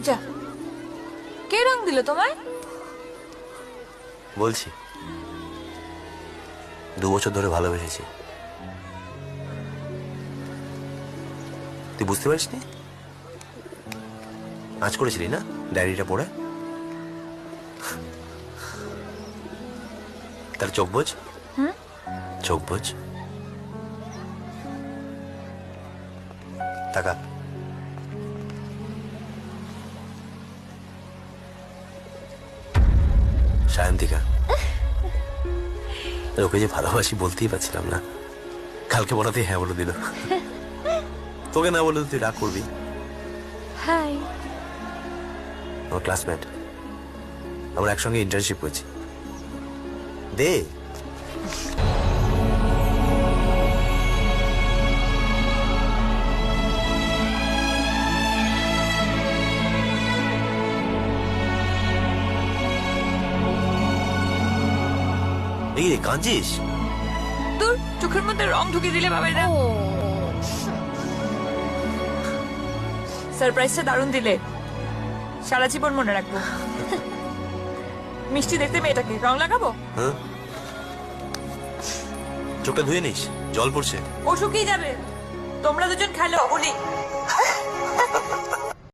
যা, কে রং দিল তোমায়? বলছি 2 বছর ধরে ভালোবেসেছি, তুই বুঝতে পারিসনি? আজ করেছিলি না ডায়েরিটা পড়ে? তার চোখ বোঝ, চোখ বোঝ, টাকা। সায়ন্তিকা, ওকে যে ভালোবাসি বলতেই পারছিলাম না, কালকে বলাতেই হ্যাঁ বলে দিল। তোকে না বলে তুই রাগ করবি। হাই। আমার ক্লাসমেট, আমরা একসঙ্গে ইন্টার্নশিপ করেছি। দে এই রে, কাঁদছিস? তোর চোখের মধ্যে রং ঢুকিয়ে দিলে বাবাইরা। সারপ্রাইজটা দারুণ দিলে, সারা জীবন মনে রাখবো। মিষ্টি দেখতে মেয়েটাকে রং লাগাবো। হ্যাঁ, চোখটা ধুয়ে নিস, জল পড়ছে। ও শুকিয়ে যাবে, তোমরা দুজন খেলো।